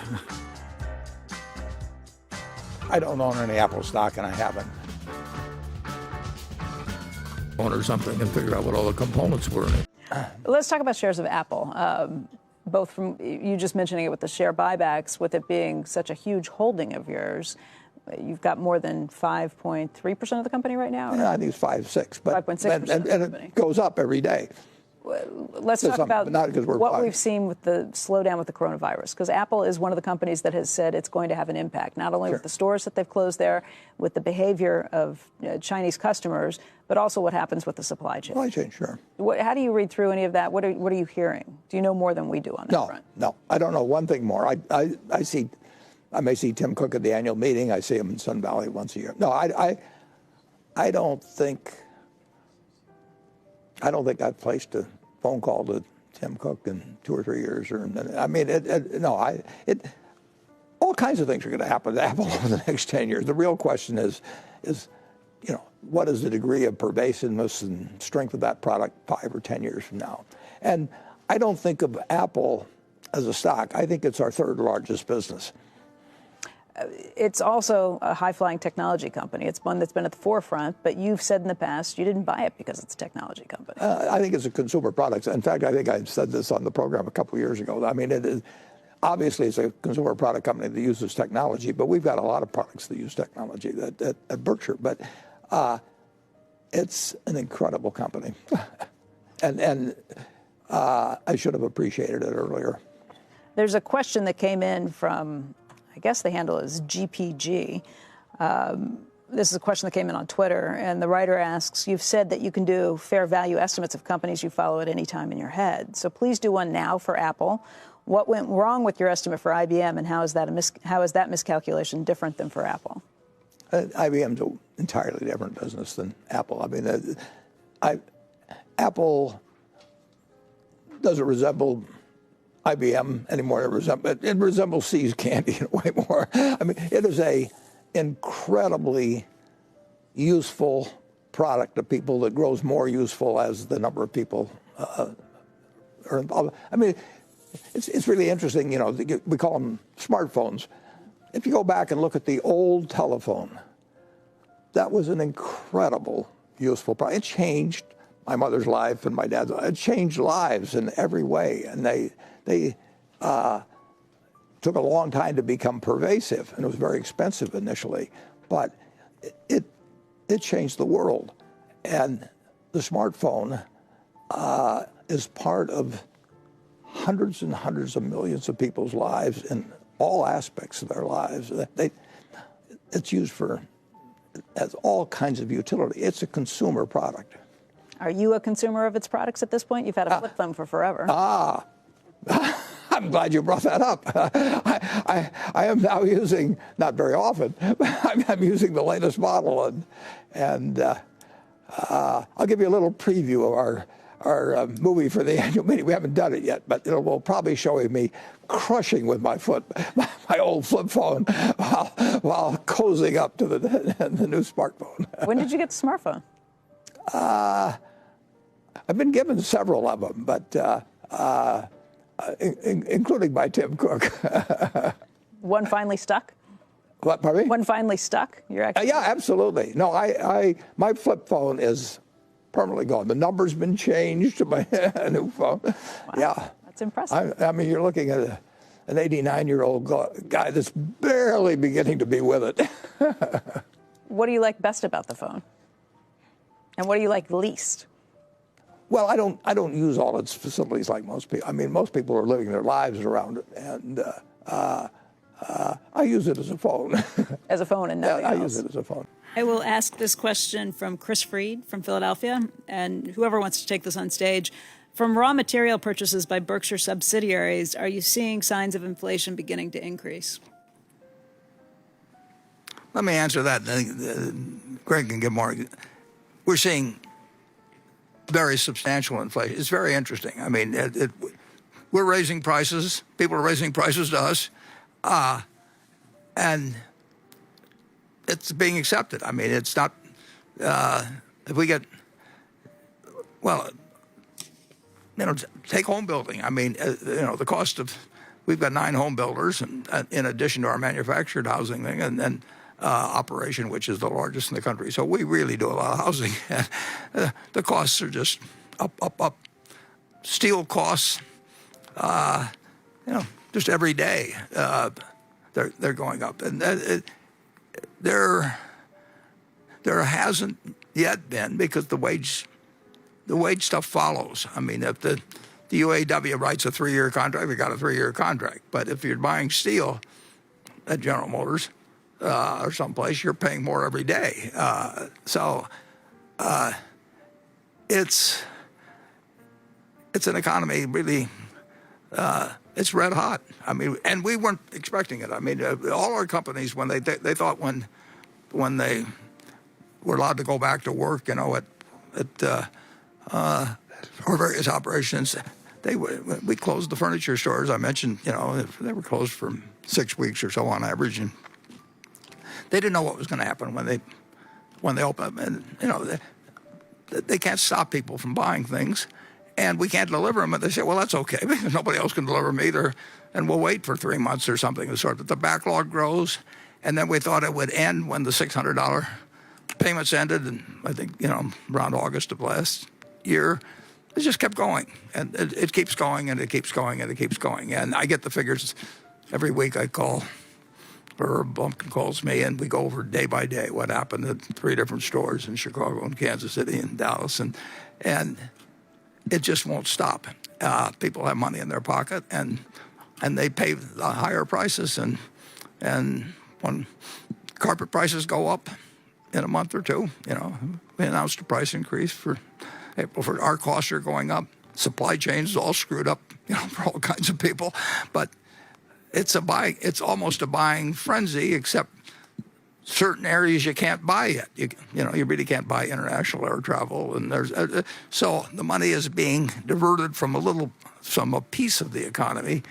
I don't own any Apple stock, and I haven't. Or something and figure out what all the components were in it. Let's talk about shares of Apple. Both from you just mentioning it with the share buybacks, with it being such a huge holding of yours. You've got more than 5.3% of the company right now? Yeah, I think it's 5.6, but 5.6%, and it goes up every day. Let's talk about what we've seen with the slowdown with the coronavirus, because Apple is one of the companies that has said it's going to have an impact, not only with the stores that they've closed there, with the behavior of Chinese customers, but also what happens with the supply chain. Supply chain, sure. How do you read through any of that? What are you hearing? Do you know more than we do on that front? No, I don't know one thing more. I may see Tim Cook at the annual meeting. I see him in Sun Valley once a year. No, I don't think I've placed a phone call to Tim Cook in 2 or 3 years. I mean, all kinds of things are going to happen to Apple over the next 10 years. The real question is, what is the degree of pervasiveness and strength of that product 5 or 10 years from now? And I don't think of Apple as a stock. I think it's our third largest business. It's also a high-flying technology company. It's one that's been at the forefront, but you've said in the past you didn't buy it because it's a technology company. I think it's a consumer product. In fact, I think I said this on the program a couple of years ago. I mean, obviously it's a consumer product company that uses technology, but we've got a lot of products that use technology at Berkshire. But it's an incredible company. and I should have appreciated it earlier. There's a question that came in from, I guess the handle is GPG. This is a question that came in on Twitter, and the writer asks, you've said that you can do fair value estimates of companies you follow at any time in your head. So please do one now for Apple. What went wrong with your estimate for IBM, and how is that miscalculation different than for Apple? IBM's an entirely different business than Apple. I mean, Apple doesn't resemble IBM anymore. It resembles See's Candy in a way more. I mean, it is a incredibly useful product to people that grows more useful as the number of people are involved. I mean, it's really interesting. You know, we call them smartphones. If you go back and look at the old telephone, that was an incredible useful product. It changed my mother's life and my dad's life. It changed lives in every way, and they took a long time to become pervasive, and it was very expensive initially, but it changed the world. And the smartphone is part of hundreds and hundreds of millions of people's lives in all aspects of their lives. It's used as all kinds of utility. It's a consumer product. Are you a consumer of its products at this point? You've had a flip phone for forever. I'm glad you brought that up. I am now using, not very often, but I'm using the latest model, and I'll give you a little preview of our movie for the annual meeting. We haven't done it yet, but it will probably show me crushing with my foot my old flip phone while cozying up to the new smartphone. When did you get the smartphone? I've been given several of them, but including by Tim Cook. One finally stuck? What, pardon me? One finally stuck? Yeah, absolutely. No, my flip phone is permanently gone. The number's been changed to my new phone. Wow, yeah. That's impressive. I mean, you're looking at an 89-year-old guy that's barely beginning to be with it. What do you like best about the phone? And what do you like least? Well, I don't use all its facilities like most people. I mean, most people are living their lives around it, and I use it as a phone. As a phone and nothing else. I use it as a phone. I will ask this question from Chris Freed from Philadelphia, and whoever wants to take this on stage. From raw material purchases by Berkshire subsidiaries, are you seeing signs of inflation beginning to increase? Let me answer that. Greg can give more. We're seeing very substantial inflation. It's very interesting. I mean, we're raising prices. People are raising prices to us, and it's being accepted. I mean, it's not. If we get, well, take home building. I mean, the cost of. We've got 9 home builders, and in addition to our manufactured housing thing, and then. Operation, which is the largest in the country. So we really do a lot of housing. The costs are just up. Steel costs, just every day, they're going up. And there hasn't yet been, because the wage stuff follows. I mean, if the UAW writes a 3-year contract, we got a 3-year contract. But if you're buying steel at General Motors, or someplace, you're paying more every day. So it's an economy really, it's red hot. I mean, and we weren't expecting it. I mean, all our companies, when they thought when they were allowed to go back to work, at our various operations, we closed the furniture stores. I mentioned, they were closed for 6 weeks or so on average, and they didn't know what was going to happen when they open up, and they can't stop people from buying things, and we can't deliver them. And they say, well, that's okay because nobody else can deliver them either, and we'll wait for 3 months or something of the sort. But the backlog grows, and then we thought it would end when the $600 payments ended, and I think around August of last year. It just kept going, and it keeps going, and it keeps going, and it keeps going. And I get the figures every week. I call Herb Bumpkin calls me, and we go over day by day what happened at 3 different stores in Chicago and Kansas City and Dallas, and it just won't stop. People have money in their pocket, and they pay the higher prices, and when carpet prices go up in a month or two, we announced a price increase for April. For our costs are going up. Supply chains all screwed up, for all kinds of people, but it's almost a buying frenzy, except certain areas you can't buy yet. You really can't buy international air travel, and so the money is being diverted from a piece of the economy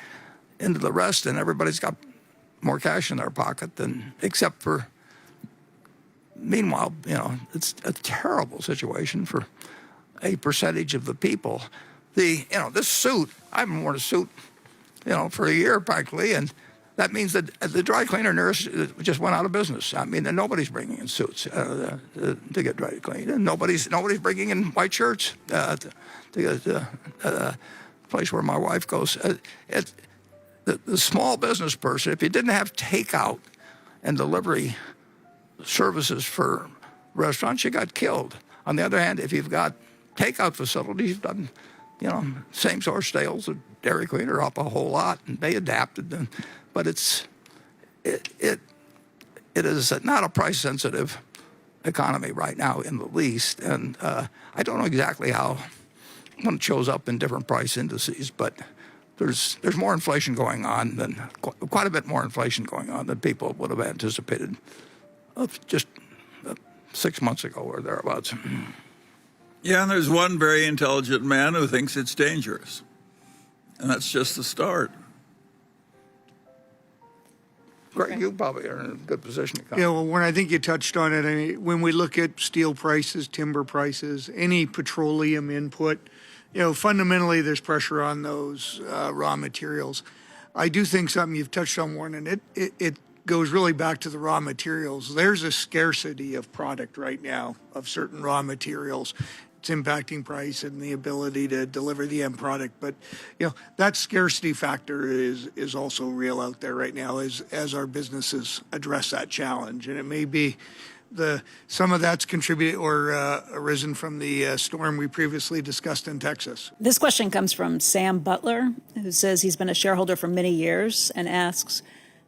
into the rest, and everybody's got more cash in their pocket except for. Meanwhile, it's a terrible situation for a percentage of the people. This suit, I haven't worn a suit, for a year practically, and that means that the dry cleaner nurse just went out of business. I mean, nobody's bringing in suits to get dry cleaned, and nobody's bringing in white shirts to get the place where my wife goes. The small business person, if you didn't have takeout and delivery services for restaurants, you got killed. On the other hand, if you've got takeout facilities, you've done, same source sales of Dairy Queen are up a whole lot, and they adapted. But it is not a price-sensitive economy right now in the least, and I don't know exactly how when it shows up in different price indices, but there's more inflation going on quite a bit more inflation going on than people would have anticipated just 6 months ago or thereabouts. Yeah, and there's one very intelligent man who thinks it's dangerous, and that's just the start. Greg, you probably are in a good position to comment. Yeah, well, Warren, I think you touched on it. I mean, when we look at steel prices, timber prices, any petroleum input, fundamentally there's pressure on those raw materials. I do think something you've touched on, Warren, and it goes really back to the raw materials. There's a scarcity of product right now of certain raw materials. It's impacting price and the ability to deliver the end product. But, that scarcity factor is also real out there right now as our businesses address that challenge. And it may be some of that's contributed or arisen from the storm we previously discussed in Texas. This question comes from Sam Butler, who says he's been a shareholder for many years and asks,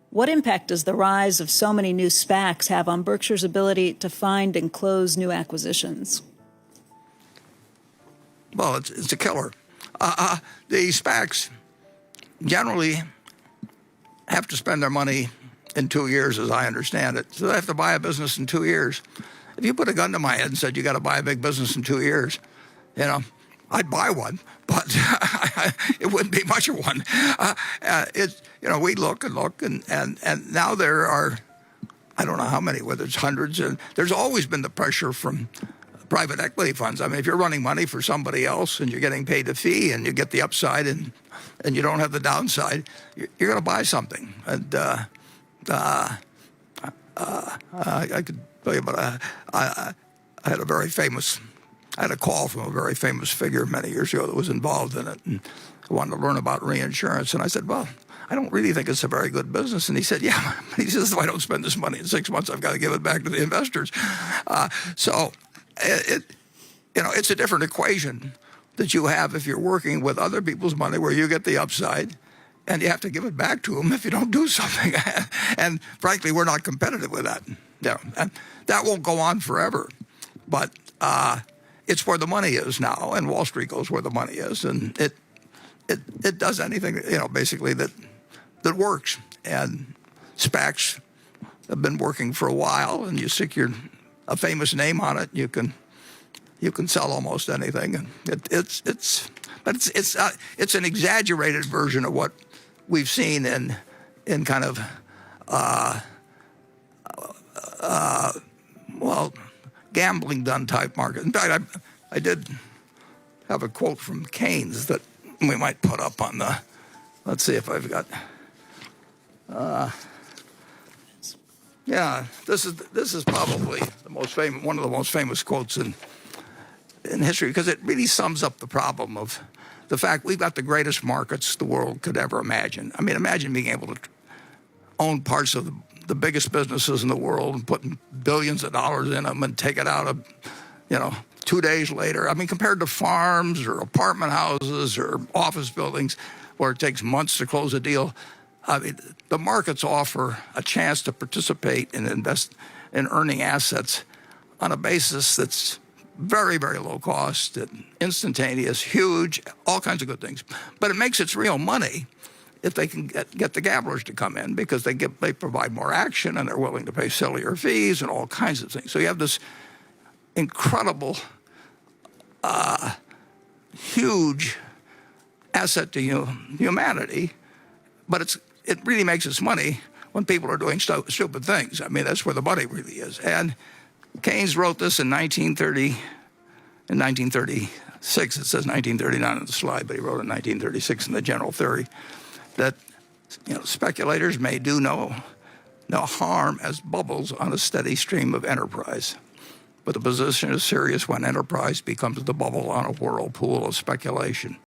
what impact does the rise of so many new SPACs have on Berkshire's ability to find and close new acquisitions? Well, it's a killer. The SPACs generally have to spend their money in 2 years, as I understand it. So they have to buy a business in 2 years. If you put a gun to my head and said you got to buy a big business in 2 years, I'd buy one, but it wouldn't be much of one. We look and now there are, I don't know how many, whether it's hundreds, and there's always been the pressure from private equity funds. I mean, if you're running money for somebody else and you're getting paid a fee and you get the upside and you don't have the downside, you're going to buy something. And I could tell you about I had a call from a very famous figure many years ago that was involved in it and wanted to learn about reinsurance. And I said, well, I don't really think it's a very good business. And he said, yeah. He says, if I don't spend this money in 6 months, I've got to give it back to the investors. So it's a different equation that you have if you're working with other people's money where you get the upside and you have to give it back to them if you don't do something. And frankly, we're not competitive with that. And that won't go on forever. But it's where the money is now, and Wall Street goes where the money is, and it does anything, basically that works. And SPACs have been working for a while, and you stick a famous name on it, you can sell almost anything. And it's an exaggerated version of what we've seen in kind of gambling done type market. In fact, I did have a quote from Keynes that we might put up on the. Let's see if I've got. Yeah, this is probably one of the most famous quotes in history, because it really sums up the problem of the fact we've got the greatest markets the world could ever imagine. I mean, imagine being able to own parts of the biggest businesses in the world and putting billions of dollars in them and take it out of, 2 days later. I mean, compared to farms or apartment houses or office buildings where it takes months to close a deal, I mean, the markets offer a chance to participate and invest in earning assets on a basis that's very, very low cost, and instantaneous, huge, all kinds of good things. But it makes its real money if they can get the gamblers to come in, because they provide more action and they're willing to pay sillier fees and all kinds of things. So you have this incredible, huge asset to humanity, but it really makes its money when people are doing stupid things. I mean, that's where the money really is. And Keynes wrote this in 1936. It says 1939 on the slide, but he wrote it in 1936 in the General Theory, that speculators may do no harm as bubbles on a steady stream of enterprise. But the position is serious when enterprise becomes the bubble on a whirlpool of speculation.